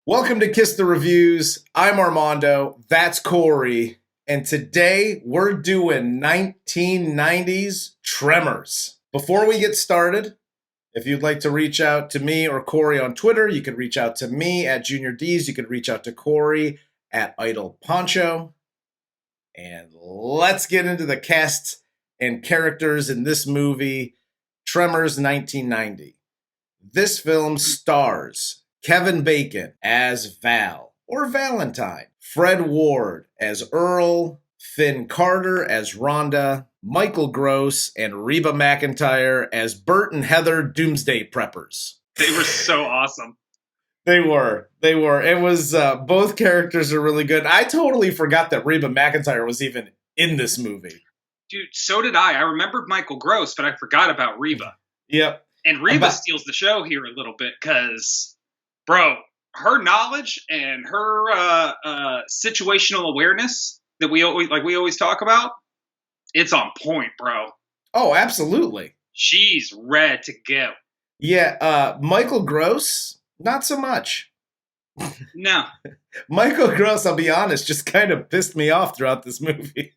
Welcome to Kiss the Reviews. I'm Armando. That's Corey. And today we're doing 1990s Tremors. Before we get started, if you'd like to reach out to me or Corey on Twitter, you can reach out to me at Junior D's. You can reach out to Corey at Idle Poncho. And let's get into the cast and characters in this movie, Tremors 1990. This film stars Kevin Bacon as Val, or Valentine, Fred Ward as Earl, Finn Carter as Rhonda, Michael Gross and Reba McEntire as Bert and Heather Doomsday Preppers. They were so awesome. They were. It was, both characters are really good. I totally forgot that Reba McEntire was even in this movie. Dude, so did I. I remembered Michael Gross, but I forgot about Reba. Yep. And Reba steals the show here a little bit because, bro, her knowledge and her situational awareness that we always talk about, it's on point, bro. Oh, absolutely. She's ready to go. Yeah, Michael Gross, not so much. No. Michael Gross, I'll be honest, just kind of pissed me off throughout this movie.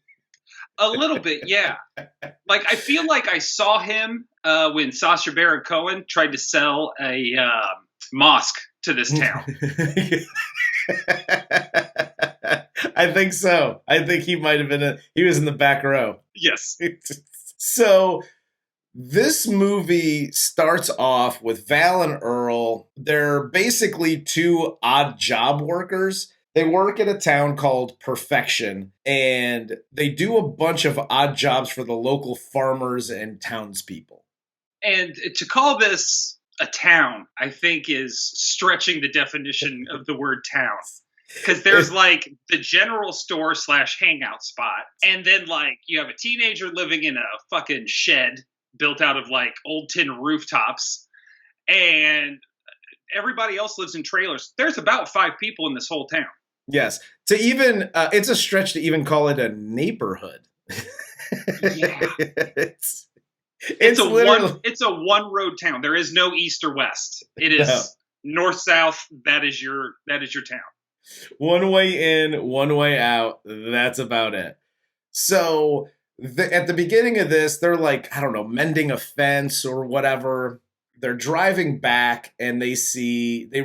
A little bit, yeah. Like, I feel like I saw him when Sacha Baron Cohen tried to sell a mosque to this town. I think so. I think he might have been he was in the back row. Yes. So this movie starts off with Val and Earl. They're basically two odd job workers. They work at a town called Perfection, and they do a bunch of odd jobs for the local farmers and townspeople. And to call this a town, I think, is stretching the definition of the word town. Because there's like the general store / hangout spot, and then like you have a teenager living in a fucking shed built out of like old tin rooftops, and everybody else lives in trailers. There's about 5 people in this whole town. Yes. To even, it's a stretch to even call it a neighborhood. Yeah. It's a one road town. There is no east or west. It is north south. That is your town. One way in, one way out. That's about it. So at the beginning of this, they're like, I don't know, mending a fence or whatever. They're driving back and they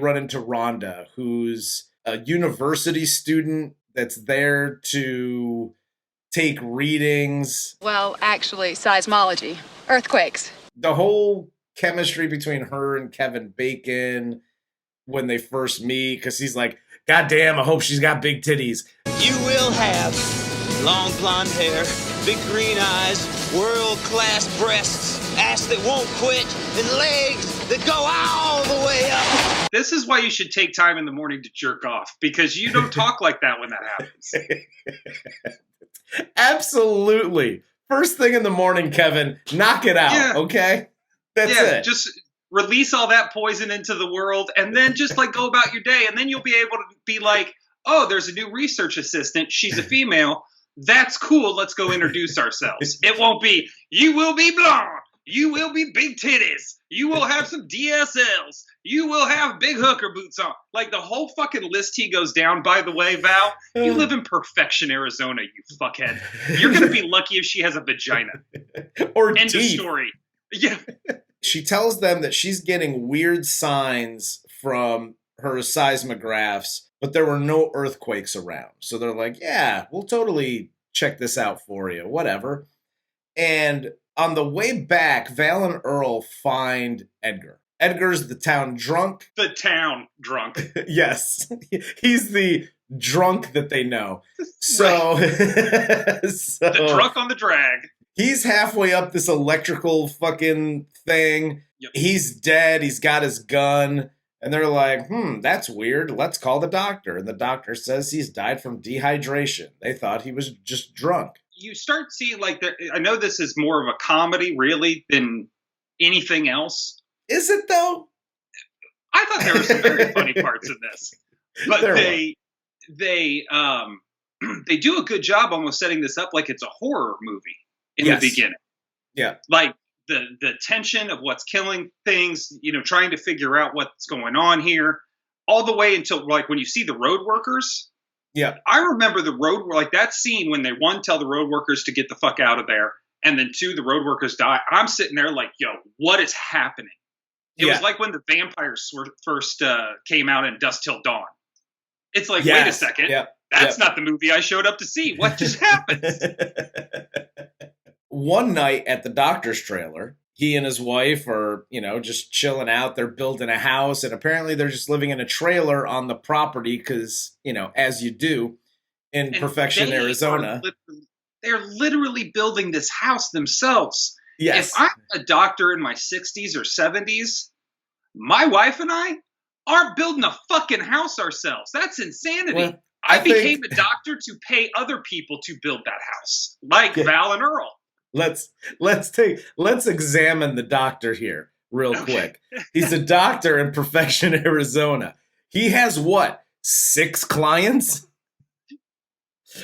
run into Rhonda, who's a university student that's there to take readings. Well, actually, seismology, earthquakes. The whole chemistry between her and Kevin Bacon when they first meet, because he's like, God damn, I hope she's got big titties. You will have long blonde hair, big green eyes, world-class breasts, ass that won't quit, and legs that go all the way up. This is why you should take time in the morning to jerk off, because you don't talk like that when that happens. Absolutely. First thing in the morning, Kevin, knock it out, okay? That's it. Just release all that poison into the world, and then just like go about your day, and then you'll be able to be like, oh, there's a new research assistant. She's a female. That's cool. Let's go introduce ourselves. It won't be, you will be blonde. You will be big titties. You will have some DSLs. You will have big hooker boots on. Like the whole fucking list he goes down, by the way, Val, you live in Perfection, Arizona, you fuckhead. You're going to be lucky if she has a vagina. Or End teeth. of story. Yeah. She tells them that she's getting weird signs from her seismographs, but there were no earthquakes around. So they're like, yeah, we'll totally check this out for you, whatever. And on the way back, Val and Earl find Edgar. Edgar's the town drunk. The town drunk. Yes. He's the drunk that they know. So, the drunk on the drag. He's halfway up this electrical fucking thing. Yep. He's dead. He's got his gun. And they're like, that's weird. Let's call the doctor. And the doctor says he's died from dehydration. They thought he was just drunk. You start seeing, like, I know this is more of a comedy, really, than anything else. Is it, though? I thought there were some very funny parts in this. But they do a good job almost setting this up like it's a horror movie in the beginning. Yeah. Like, the tension of what's killing things, trying to figure out what's going on here. all the way until like when you see the road workers. Yeah. I remember the road, like that scene when they, one, tell the road workers to get the fuck out of there, and then two, the road workers die. I'm sitting there like, yo, what is happening? It was like when the vampires first came out in Dusk Till Dawn. It's like, wait a second. That's not the movie I showed up to see. What just happened? One night at the doctor's trailer, he and his wife are, just chilling out. They're building a house, and apparently they're just living in a trailer on the property because, as you do in Perfection, Arizona. They're literally building this house themselves. Yes. If I'm a doctor in my 60s or 70s, my wife and I aren't building a fucking house ourselves. That's insanity. Well, I became a doctor to pay other people to build that house, like Val and Earl. Let's examine the doctor here real quick. He's a doctor in Perfection, Arizona. He has what? 6 clients?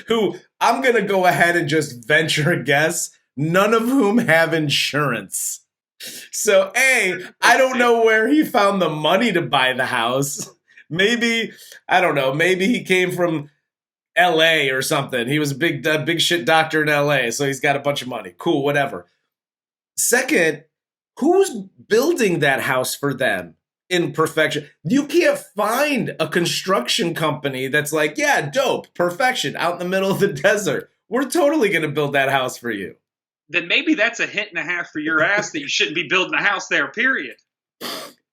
Who I'm going to go ahead and just venture a guess, none of whom have insurance. So, I don't know where he found the money to buy the house. Maybe, I don't know, maybe he came from LA or something. He was a big shit doctor in LA, so he's got a bunch of money. Cool, whatever. Second, who's building that house for them in Perfection? You can't find a construction company that's like, yeah, dope, Perfection, out in the middle of the desert. We're totally going to build that house for you. Then maybe that's a hint and a half for your ass that you shouldn't be building a house there, period.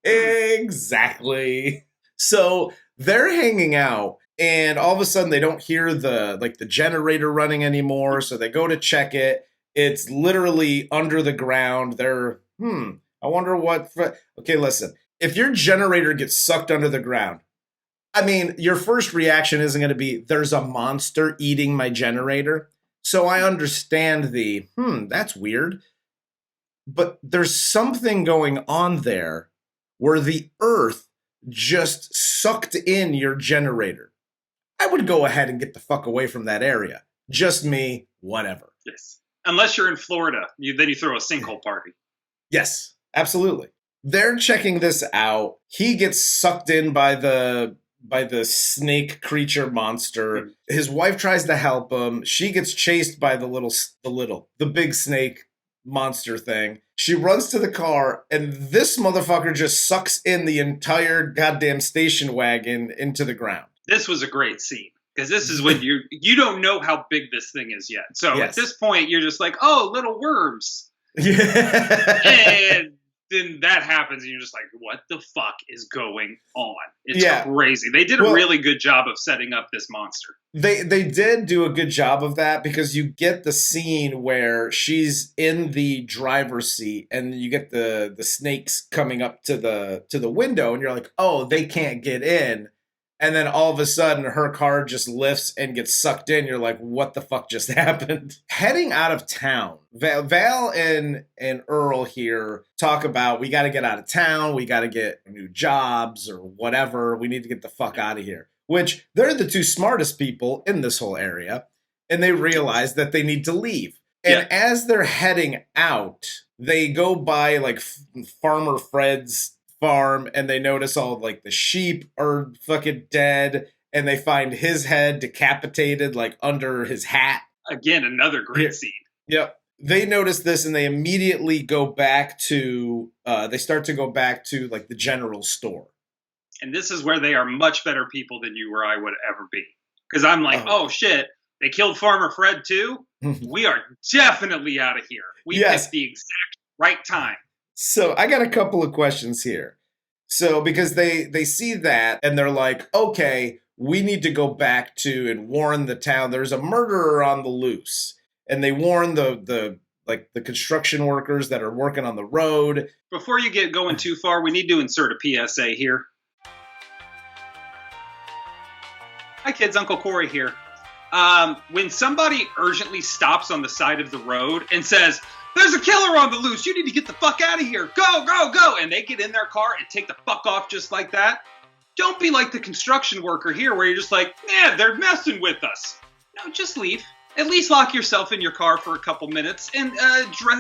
Exactly. So they're hanging out, and all of a sudden they don't hear the generator running anymore, so they go to check it. It's literally under the ground. They're, I wonder what... Okay, listen. If your generator gets sucked under the ground, I mean, your first reaction isn't going to be, there's a monster eating my generator. So I understand that's weird. But there's something going on there where the earth just sucked in your generator. I would go ahead and get the fuck away from that area. Just me, whatever. Yes. Unless you're in Florida, then you throw a sinkhole party. Yes, absolutely. They're checking this out. He gets sucked in by the snake creature monster. His wife tries to help him. She gets chased by the big snake monster thing. She runs to the car, and this motherfucker just sucks in the entire goddamn station wagon into the ground. This was a great scene, because this is when you don't know how big this thing is yet. So at this point, you're just like, oh, little worms. Yeah. And then that happens, and you're just like, what the fuck is going on? It's crazy. They did a really good job of setting up this monster. They did do a good job of that, because you get the scene where she's in the driver's seat, and you get the snakes coming up to the window, and you're like, oh, they can't get in. And then all of a sudden, her car just lifts and gets sucked in. You're like, what the fuck just happened? Heading out of town, Val and Earl here talk about, we got to get out of town. We got to get new jobs or whatever. We need to get the fuck out of here. Which, they're the two smartest people in this whole area. And they realize that they need to leave. And as they're heading out, they go by like Farmer Fred's farm, and they notice all like the sheep are fucking dead, and they find his head decapitated like under his hat. Again, another great scene. Yep. They notice this, and they immediately go back to they start to go back to like the general store. And this is where they are much better people than you or I would ever be, because I'm like, oh shit, they killed Farmer Fred too. We are definitely out of here. We picked the exact right time. So I got a couple of questions here. So because they see that, and they're like, okay, we need to go back to and warn the town. There's a murderer on the loose. And they warn the construction workers that are working on the road. Before you get going too far, we need to insert a PSA here. Hi kids, Uncle Corey here. When somebody urgently stops on the side of the road and says, there's a killer on the loose, you need to get the fuck out of here, go, go, go, and they get in their car and take the fuck off just like that, don't be like the construction worker here where you're just like, yeah, they're messing with us. No, just leave. At least lock yourself in your car for a couple minutes and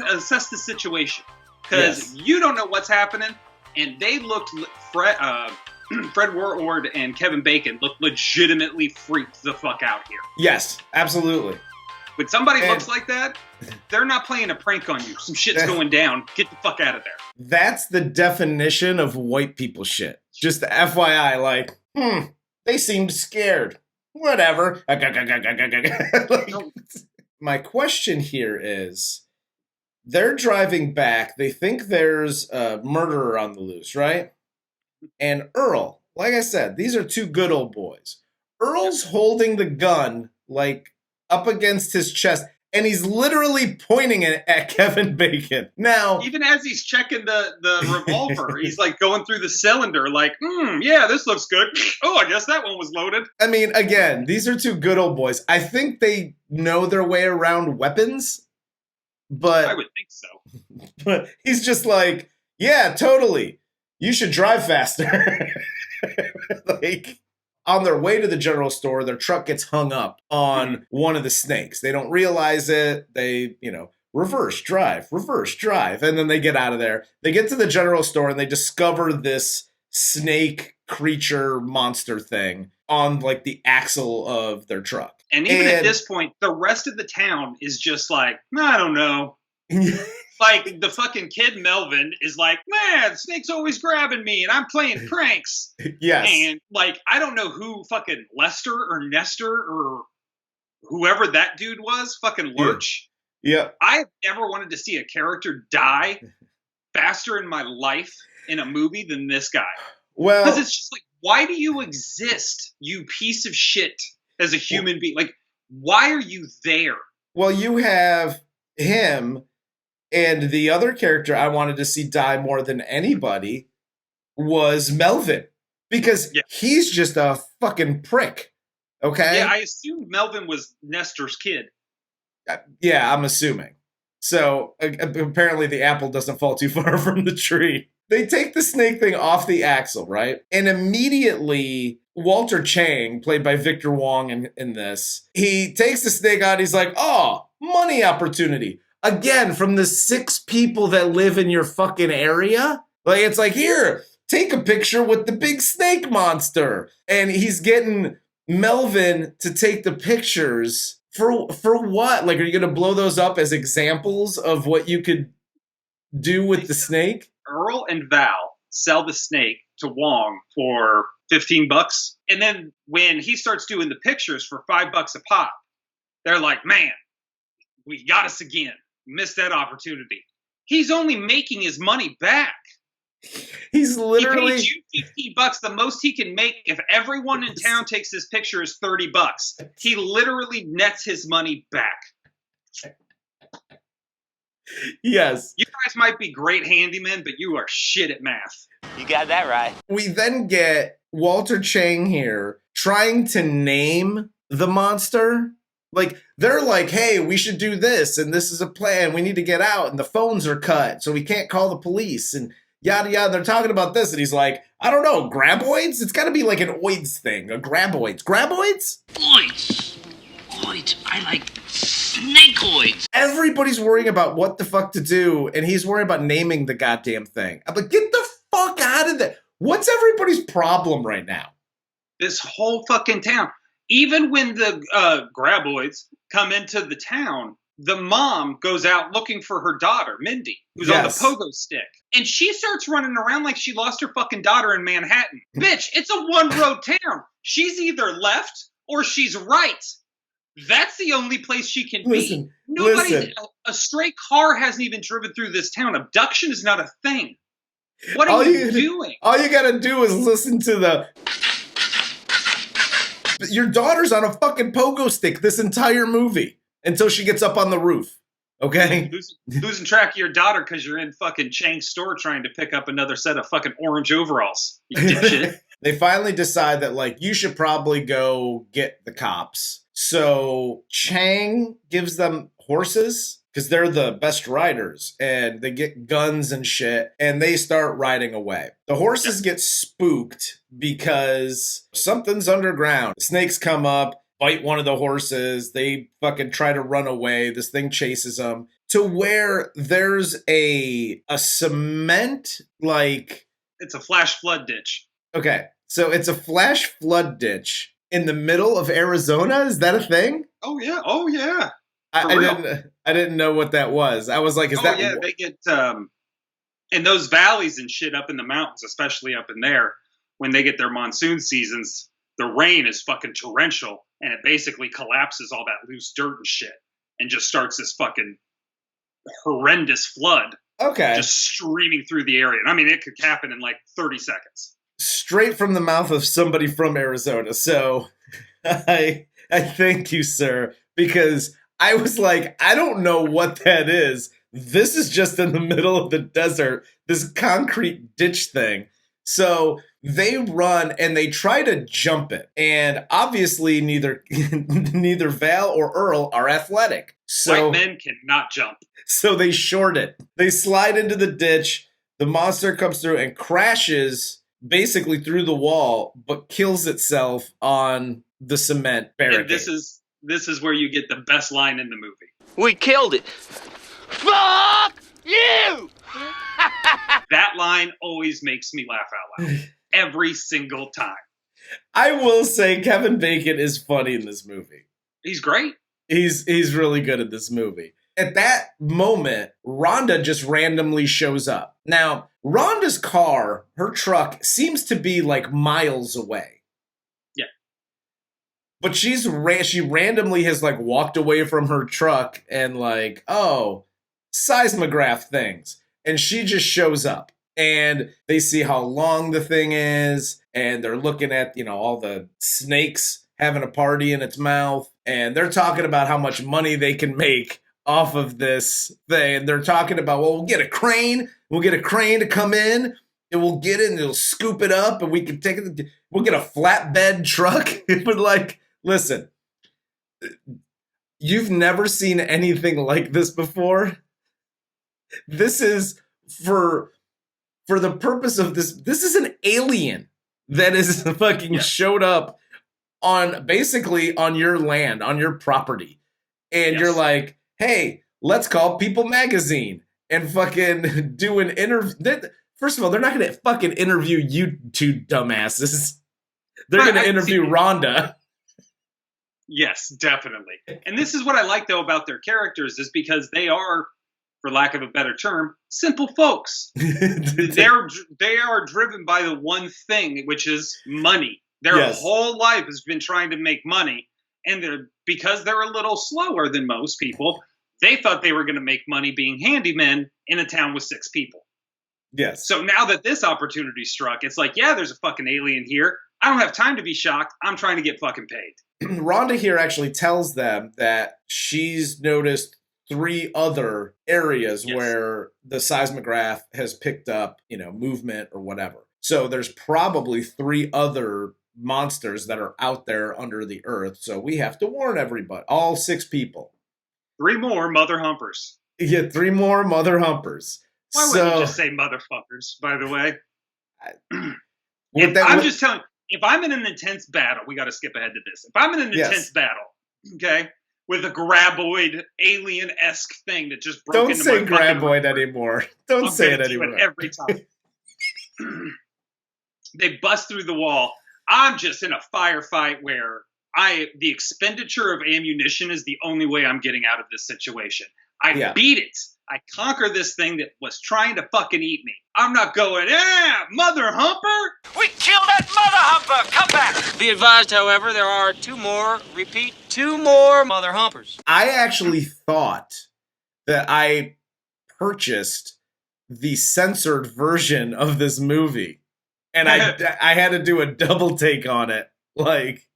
assess the situation. Because you don't know what's happening, and they looked, Fred Warward and Kevin Bacon look legitimately freaked the fuck out here. Yes, absolutely. When somebody looks like that, they're not playing a prank on you. Some shit's going down. Get the fuck out of there. That's the definition of white people shit. Just FYI, like, they seemed scared. Whatever. Like, my question here is, they're driving back. They think there's a murderer on the loose, right? And Earl, like I said, these are two good old boys. Earl's holding the gun, like, up against his chest, and he's literally pointing it at Kevin Bacon. Now, even as he's checking the revolver, he's like going through the cylinder, like, yeah, this looks good. Oh, I guess that one was loaded. I mean, again, these are two good old boys. I think they know their way around weapons, but I would think so. But he's just like, yeah, totally. You should drive faster. Like, on their way to the general store, their truck gets hung up on one of the snakes. They don't realize it. They, reverse drive. And then they get out of there. They get to the general store and they discover this snake creature monster thing on like the axle of their truck. And even at this point, the rest of the town is just like, I don't know. Like, the fucking kid Melvin is like, man, Snake's always grabbing me, and I'm playing pranks. Yes. And, like, I don't know who fucking Lester or Nestor or whoever that dude was, fucking Lurch. Yeah. I have never wanted to see a character die faster in my life in a movie than this guy. Well, because it's just like, why do you exist, you piece of shit, as a human being? Like, why are you there? Well, you have him. And the other character I wanted to see die more than anybody was Melvin. Because he's just a fucking prick. Okay? Yeah, I assumed Melvin was Nestor's kid. Yeah, I'm assuming. So, apparently the apple doesn't fall too far from the tree. They take the snake thing off the axle, right? And immediately, Walter Chang, played by Victor Wong in this, he takes the snake out. He's like, oh, money opportunity. Again, from the 6 people that live in your fucking area. Like, it's like, here, take a picture with the big snake monster. And he's getting Melvin to take the pictures. For what? Like, are you going to blow those up as examples of what you could do with the snake? Earl and Val sell the snake to Wong for $15. And then when he starts doing the pictures for $5 a pop, they're like, man, we got us again. Missed that opportunity. He's only making his money back. He's literally... He paid you $50. The most he can make if everyone in town takes his picture is $30. He literally nets his money back. Yes. You guys might be great handymen, but you are shit at math. You got that right. We then get Walter Chang here trying to name the monster. Like, they're like, hey, we should do this, and this is a plan. We need to get out, and the phones are cut, so we can't call the police, and yada, yada. They're talking about this, and he's like, I don't know, graboids? It's got to be like an oids thing, a graboids. Graboids? Oids. Oids. I like snakeoids. Everybody's worrying about what the fuck to do, and he's worried about naming the goddamn thing. I'm like, get the fuck out of there. What's everybody's problem right now? This whole fucking town. Even when the graboids come into the town, the mom goes out looking for her daughter, Mindy, who's on the pogo stick. And she starts running around like she lost her fucking daughter in Manhattan. Bitch, it's a one-road town. She's either left or she's right. That's the only place she can be. A stray car hasn't even driven through this town. Abduction is not a thing. What are you doing? All you gotta do is listen to the... Your daughter's on a fucking pogo stick this entire movie until she gets up on the roof. Okay? Losing track of your daughter because you're in fucking Chang's store trying to pick up another set of fucking orange overalls. You dipshit. They finally decide that, like, you should probably go get the cops. So Chang gives them horses because they're the best riders, and they get guns and shit, and they start riding away. The horses get spooked because something's underground. Snakes come up, bite one of the horses. They fucking try to run away. This thing chases them to where there's a cement, like... It's a flash flood ditch. Okay. So it's a flash flood ditch in the middle of Arizona. Is that a thing? Oh yeah. I didn't know what that was. I was like, is that? Yeah, they get in those valleys and shit up in the mountains, especially up in there, when they get their monsoon seasons, the rain is fucking torrential and it basically collapses all that loose dirt and shit and just starts this fucking horrendous flood. Okay. Just streaming through the area. And I mean, it could happen in like 30 seconds. Straight from the mouth of somebody from Arizona. So I thank you, sir, because I was like, I don't know what that is. This is just in the middle of the desert, this concrete ditch thing. So they run and they try to jump it. And obviously neither Val or Earl are athletic. So white men cannot jump. So they short it. They slide into the ditch. The monster comes through and crashes basically through the wall, but kills itself on the cement barricade. And this is where you get the best line in the movie. We killed it. Fuck you! That line always makes me laugh out loud. Every single time. I will say Kevin Bacon is funny in this movie. He's great. He's really good at this movie. At that moment, Rhonda just randomly shows up. Now, Rhonda's car, her truck, seems to be like miles away. Yeah. But she randomly has like walked away from her truck and like, oh, seismograph things. And she just shows up. And they see how long the thing is. And they're looking at, all the snakes having a party in its mouth. And they're talking about how much money they can make off of this thing. They're talking about, well, we'll get a crane. We'll get a crane to come in. And we'll get it and it'll scoop it up. And we can take it. We'll get a flatbed truck. But like, listen, you've never seen anything like this before. This is for the purpose of this. This is an alien that is fucking showed up basically on your land, on your property. And you're like, hey, let's call People Magazine and fucking do an interview. First of all, they're not going to fucking interview you two dumbasses. They're going to interview Rhonda. Yes, definitely. And this is what I like, though, about their characters is because they are, for lack of a better term, simple folks. They are driven by the one thing, which is money. Their whole life has been trying to make money. And because they're a little slower than most people, they thought they were going to make money being handymen in a town with 6 people. Yes. So now that this opportunity struck, it's like, yeah, there's a fucking alien here. I don't have time to be shocked. I'm trying to get fucking paid. Rhonda here actually tells them that she's noticed 3 other areas where the seismograph has picked up, movement or whatever. So there's probably 3 other monsters that are out there under the earth. So we have to warn everybody, all 6 people. 3 more mother humpers. Yeah, 3 more mother humpers. Why wouldn't you just say motherfuckers, by the way? I'm just telling you, if I'm in an intense battle, we got to skip ahead to this. If I'm in an intense battle, okay, with a graboid alien-esque thing that just broke into my Don't say graboid anymore. Don't say it anymore. Every time. They bust through the wall. I'm just in a firefight where the expenditure of ammunition is the only way I'm getting out of this situation. I beat it. I conquer this thing that was trying to fucking eat me. I'm not going, mother humper. We killed that mother humper. Come back. Be advised, however, there are 2 more mother humpers. I actually thought that I purchased the censored version of this movie. And I had to do a double take on it. Like,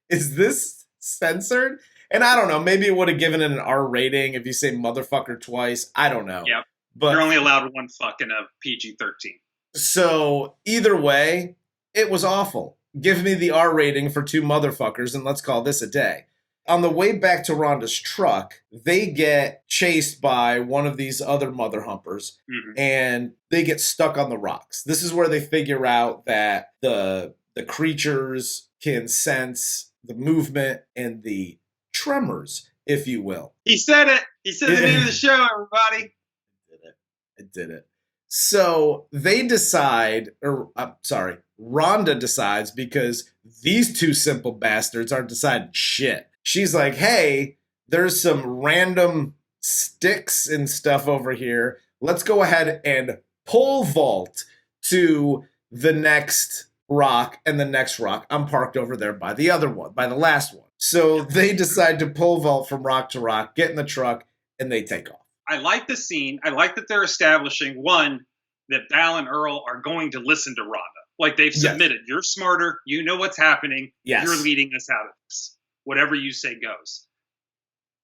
is this censored? And I don't know, maybe it would have given it an R rating if you say motherfucker twice. I don't know. Yep. But you're only allowed 1 fuck in a PG-13. So either way, it was awful. Give me the R rating for 2 motherfuckers and let's call this a day. On the way back to Rhonda's truck, they get chased by one of these other mother humpers and they get stuck on the rocks. This is where they figure out that the creatures can sense the movement and the tremors, if you will. He said it. He said the name of the show, everybody. I did it. So they decide, Rhonda decides, because these two simple bastards aren't deciding shit. She's like, hey, there's some random sticks and stuff over here. Let's go ahead and pole vault to the next rock and the next rock. I'm parked over there by the other one, by the last one. So they decide to pole vault from rock to rock, get in the truck, and they take off. I like the scene. I like that they're establishing, one, that Val and Earl are going to listen to Rhonda. Like, they've submitted. Yes. You're smarter. You know what's happening. Yes. You're leading us out of this. Whatever you say goes.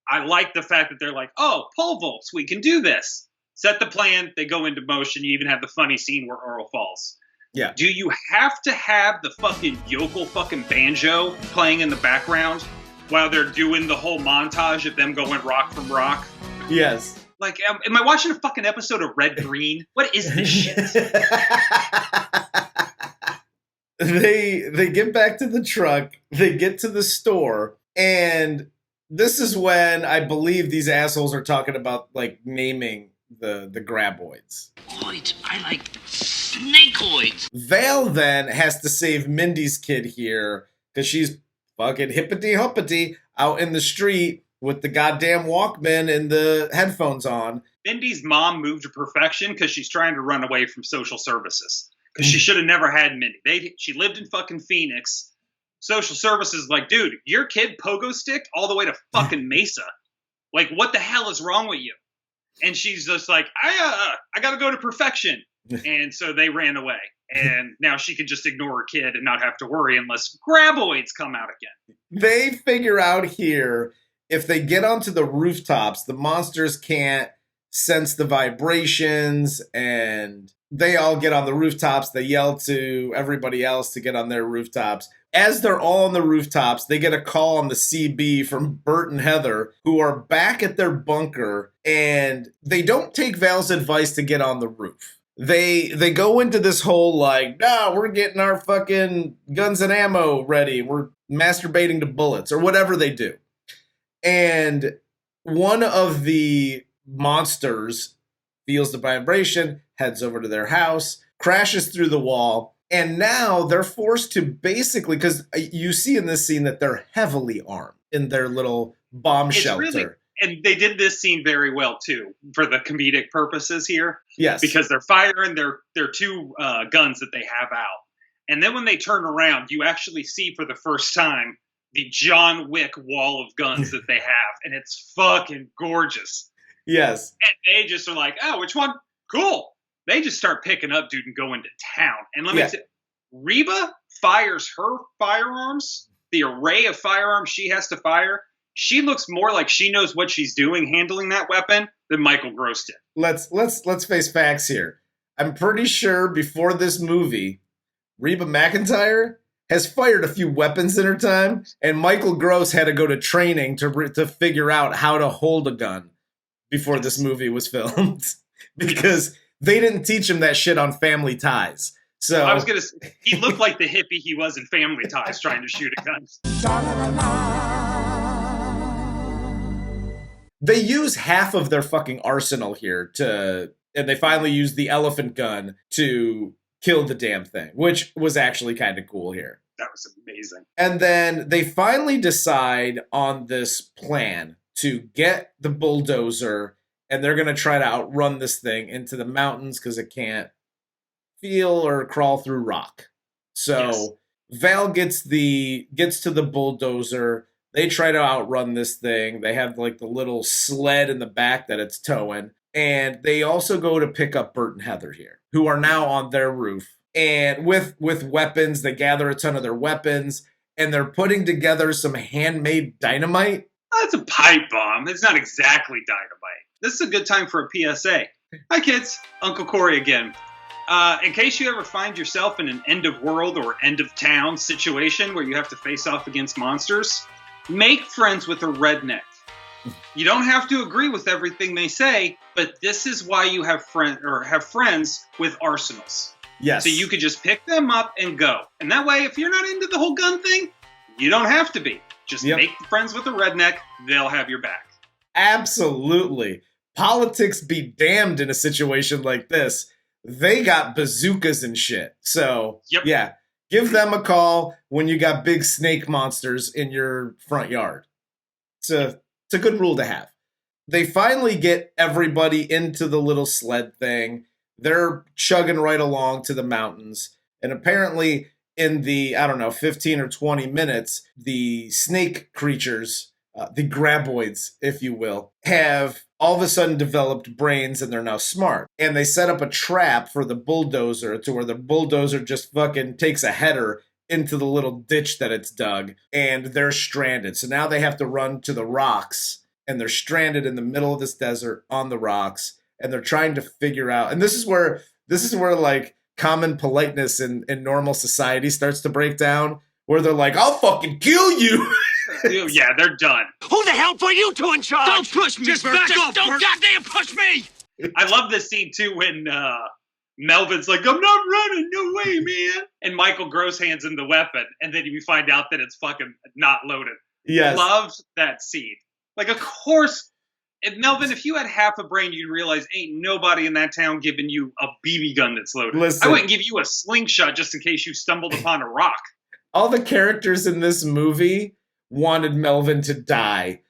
I like the fact that they're like, oh, pole vaults, we can do this. Set the plan. They go into motion. You even have the funny scene where Earl falls. Yeah. Do you have to have the fucking yokel fucking banjo playing in the background while they're doing the whole montage of them going rock from rock? Yes. Like, am I watching a fucking episode of Red Green? What is this shit? They get back to the truck. They get to the store. And this is when I believe these assholes are talking about, like, naming the graboids. Oids, I like snakeoids. Val then has to save Mindy's kid here because she's fucking hippity-hoppity out in the street with the goddamn Walkman and the headphones on. Mindy's mom moved to perfection because she's trying to run away from social services. Because she should have never had Mindy. She lived in fucking Phoenix. Social services like, dude, your kid pogo sticked all the way to fucking Mesa. Like, what the hell is wrong with you? And she's just like, I got to go to perfection. And so they ran away. And now she can just ignore her kid and not have to worry unless graboids come out again. They figure out here, if they get onto the rooftops, the monsters can't sense the vibrations, and they all get on the rooftops. They yell to everybody else to get on their rooftops. As they're all on the rooftops, they get a call on the CB from Bert and Heather, who are back at their bunker, and they don't take Val's advice to get on the roof. They go into this whole, like, no, we're getting our fucking guns and ammo ready. We're masturbating to bullets, or whatever they do. And one of the monsters feels the vibration, heads over to their house, crashes through the wall, and now they're forced to basically, because you see in this scene that they're heavily armed in their little bomb shelter. Really, and they did this scene very well, too, for the comedic purposes here. Yes. Because they're firing their two guns that they have out. And then when they turn around, you actually see for the first time the John Wick wall of guns that they have. And it's fucking gorgeous. Yes. And they just are like, oh, which one? Cool. They just start picking up, dude, and going to town. And let me tell you, Reba fires her firearms, the array of firearms she has to fire. She looks more like she knows what she's doing handling that weapon than Michael Gross did. Let's face facts here. I'm pretty sure before this movie, Reba McEntire has fired a few weapons in her time, and Michael Gross had to go to training to figure out how to hold a gun before this movie was filmed. Because they didn't teach him that shit on Family Ties. So I was gonna say, he looked like the hippie he was in Family Ties trying to shoot at guns. They use half of their fucking arsenal here and they finally use the elephant gun to kill the damn thing, which was actually kind of cool here. That was amazing. And then they finally decide on this plan to get the bulldozer, and they're going to try to outrun this thing into the mountains because it can't feel or crawl through rock. So Val gets to the bulldozer. They try to outrun this thing. They have like the little sled in the back that it's towing. And they also go to pick up Bert and Heather here, who are now on their roof. And with weapons, they gather a ton of their weapons, and they're putting together some handmade dynamite. Oh, it's a pipe bomb. It's not exactly dynamite. This is a good time for a PSA. Hi, kids. Uncle Corey again. In case you ever find yourself in an end of world or end of town situation where you have to face off against monsters, make friends with a redneck. You don't have to agree with everything they say, but this is why you have friends with arsenals. Yes. So you could just pick them up and go. And that way, if you're not into the whole gun thing, you don't have to be. Just make friends with a redneck. They'll have your back. Absolutely. Politics be damned in a situation like this. They got bazookas and shit. So, yeah. Give them a call when you got big snake monsters in your front yard. It's a good rule to have. They finally get everybody into the little sled thing. They're chugging right along to the mountains. And apparently in the, 15 or 20 minutes, the snake creatures, the graboids, if you will, have all of a sudden developed brains and they're now smart. And they set up a trap for the bulldozer to where the bulldozer just fucking takes a header into the little ditch that it's dug, and they're stranded. So now they have to run to the rocks, and they're stranded in the middle of this desert on the rocks, and they're trying to figure out, and this is where like common politeness in normal society starts to break down, where they're like, I'll fucking kill you. Yeah, they're done. Who the hell put you two in charge? Don't push me, Just Bert. back Just off, don't Bert. goddamn push me! I love this scene too when Melvin's like, I'm not running, no way, man. And Michael Gross hands him the weapon, and then you find out that it's fucking not loaded. Yes. Loved that scene. Like, of course, Melvin, if you had half a brain, you'd realize ain't nobody in that town giving you a BB gun that's loaded. Listen. I wouldn't give you a slingshot just in case you stumbled upon a rock. All the characters in this movie wanted Melvin to die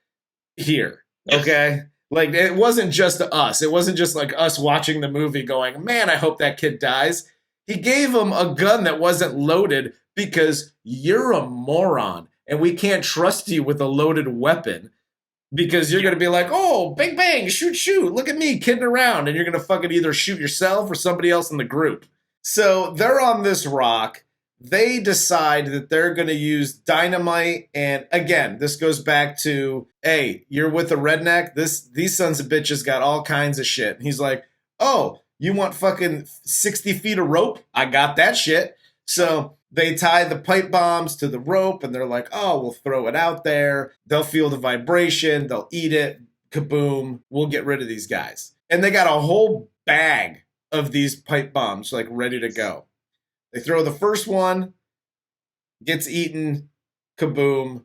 here. Yes. Okay? Like, it wasn't just us. It wasn't just like us watching the movie going, man, I hope that kid dies. He gave him a gun that wasn't loaded because you're a moron and we can't trust you with a loaded weapon because you're going to be like, oh, bang, bang, shoot, shoot. Look at me kidding around. And you're going to fucking either shoot yourself or somebody else in the group. So they're on this rock. They decide that they're going to use dynamite. And again, this goes back to, hey, you're with a redneck. These sons of bitches got all kinds of shit. And he's like, oh, you want fucking 60 feet of rope? I got that shit. So they tie the pipe bombs to the rope and they're like, oh, we'll throw it out there. They'll feel the vibration. They'll eat it. Kaboom. We'll get rid of these guys. And they got a whole bag of these pipe bombs like ready to go. They throw the first one, gets eaten, kaboom.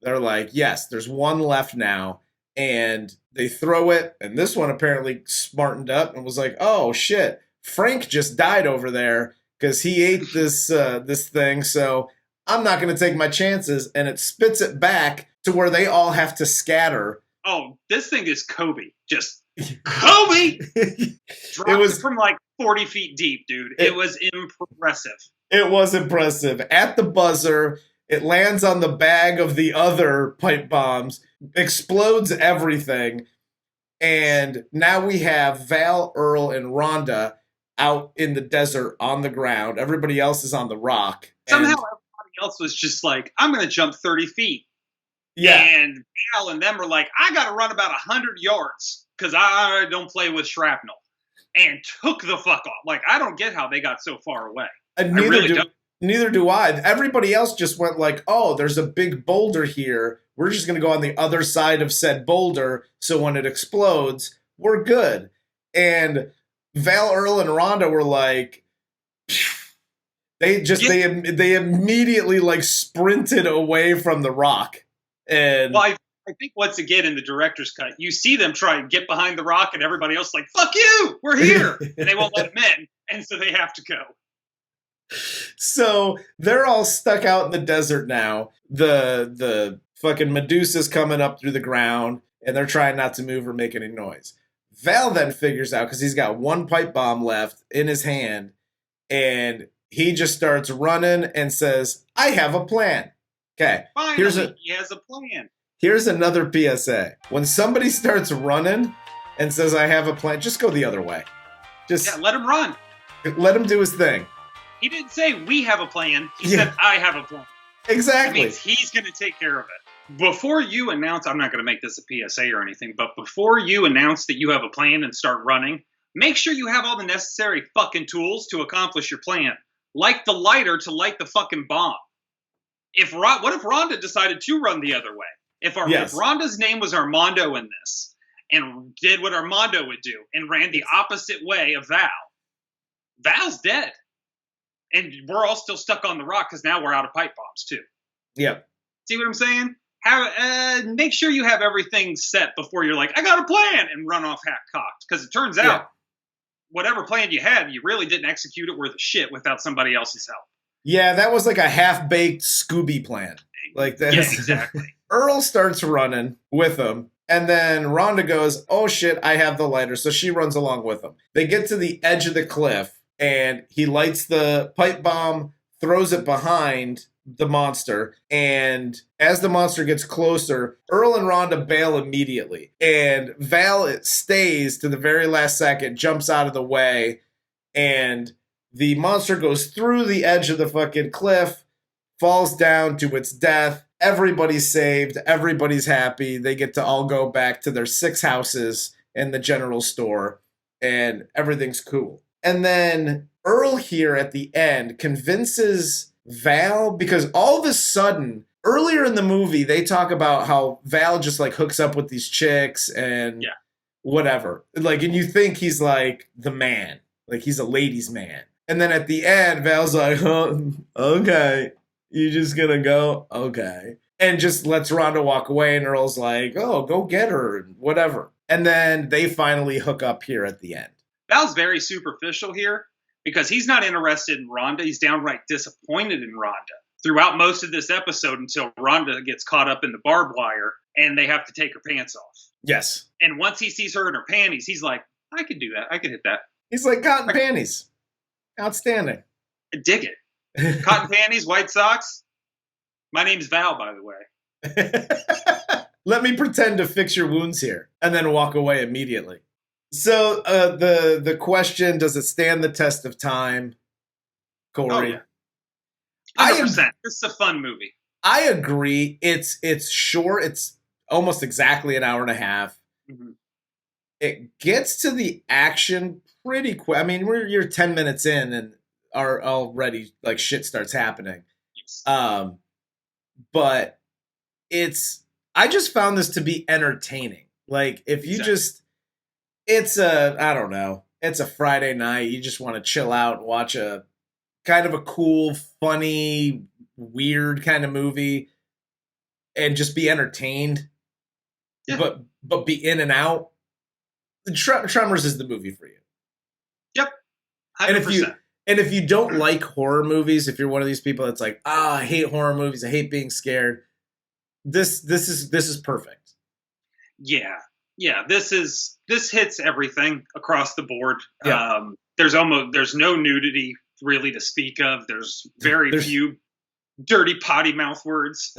They're like, yes, there's one left now. And they throw it, and this one apparently smartened up and was like, oh, shit, Frank just died over there because he ate this thing, so I'm not going to take my chances. And it spits it back to where they all have to scatter. Oh, this thing is Kobe. Just Kobe! Dropped it from like 40 feet deep, dude. It was impressive. It was impressive. At the buzzer, it lands on the bag of the other pipe bombs, explodes everything, and now we have Val, Earl, and Rhonda out in the desert on the ground. Everybody else is on the rock. Somehow everybody else was just like, I'm going to jump 30 feet. Yeah. And Val and them were like, I got to run about 100 yards because I don't play with shrapnel. And took the fuck off. Like, I don't get how they got so far away. Neither do I. Everybody else just went like, oh, there's a big boulder here. We're just going to go on the other side of said boulder, so when it explodes, we're good. And Val, Earl, and Rhonda were like, they immediately like sprinted away from the rock. And well, I think once again in the director's cut, you see them try and get behind the rock, and everybody else is like, fuck you, we're here. And they won't let them in, and so they have to go. So they're all stuck out in the desert now. The fucking Medusa's coming up through the ground, and they're trying not to move or make any noise. Val then figures out, because he's got one pipe bomb left in his hand, and he just starts running and says, I have a plan. Okay. Finally, he has a plan. Here's another PSA. When somebody starts running and says, I have a plan, just go the other way. Just let him run. Let him do his thing. He didn't say we have a plan. He said I have a plan. Exactly. That means he's going to take care of it. Before you announce, I'm not going to make this a PSA or anything, but before you announce that you have a plan and start running, make sure you have all the necessary fucking tools to accomplish your plan. Like the lighter to light the fucking bomb. What if Rhonda decided to run the other way? If Rhonda's name was Armando in this and did what Armando would do and ran the opposite way of Val's dead. And we're all still stuck on the rock because now we're out of pipe bombs too. Yep. See what I'm saying? Make sure you have everything set before you're like, I got a plan, and run off half-cocked. Because it turns out, whatever plan you had, you really didn't execute it worth a shit without somebody else's help. Yeah, that was like a half-baked Scooby plan. Like that. Yeah, exactly. Earl starts running with him, and then Rhonda goes, "Oh shit, I have the lighter." So she runs along with him. They get to the edge of the cliff, and he lights the pipe bomb, throws it behind the monster, and as the monster gets closer, Earl and Rhonda bail immediately. And Val stays to the very last second, jumps out of the way, and the monster goes through the edge of the fucking cliff, falls down to its death. Everybody's saved. Everybody's happy. They get to all go back to their 6 houses in the general store, and everything's cool. And then Earl here at the end convinces Val, because all of a sudden, earlier in the movie, they talk about how Val just like hooks up with these chicks and whatever. Like, and you think he's like the man, like he's a ladies' man. And then at the end, Val's like, oh, okay, you just gonna go? Okay. And just lets Rhonda walk away, and Earl's like, oh, go get her, and whatever. And then they finally hook up here at the end. Val's very superficial here because he's not interested in Rhonda. He's downright disappointed in Rhonda throughout most of this episode until Rhonda gets caught up in the barbed wire and they have to take her pants off. Yes. And once he sees her in her panties, he's like, I could do that. I could hit that. He's like, cotton panties. Outstanding. I dig it. Cotton panties, white socks. My name's Val, by the way. Let me pretend to fix your wounds here and then walk away immediately. So the question, does it stand the test of time, Corey? Oh, yeah. 100%. This is a fun movie. I agree. It's short. It's almost exactly an hour and a half. Mm-hmm. It gets to the action pretty quick. I mean, you're 10 minutes in and are already like shit starts happening. Yes. But I just found this to be entertaining. Like if you it's I don't know. It's a Friday night. You just want to chill out and watch a kind of a cool, funny, weird kind of movie and just be entertained. Yeah. But be in and out. Tremors is the movie for you. Yep. 100%. And if you don't like horror movies, if you're one of these people that's like, I hate horror movies, I hate being scared, this is perfect. Yeah. Yeah, this hits everything across the board. Yeah. There's no nudity really to speak of. There's few dirty potty mouth words.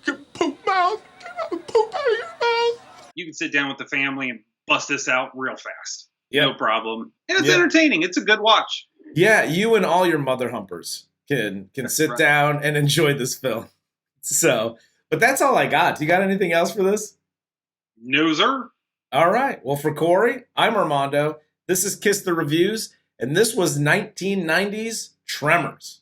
Your poop mouth, poop out of your mouth. You can sit down with the family and bust this out real fast. Yep. No problem. And it's entertaining. It's a good watch. Yeah, you and all your mother humpers can sit down and enjoy this film. So, but that's all I got. You got anything else for this? No, sir. All right. Well, for Corey, I'm Armando. This is Kiss the Reviews, and this was 1990's Tremors.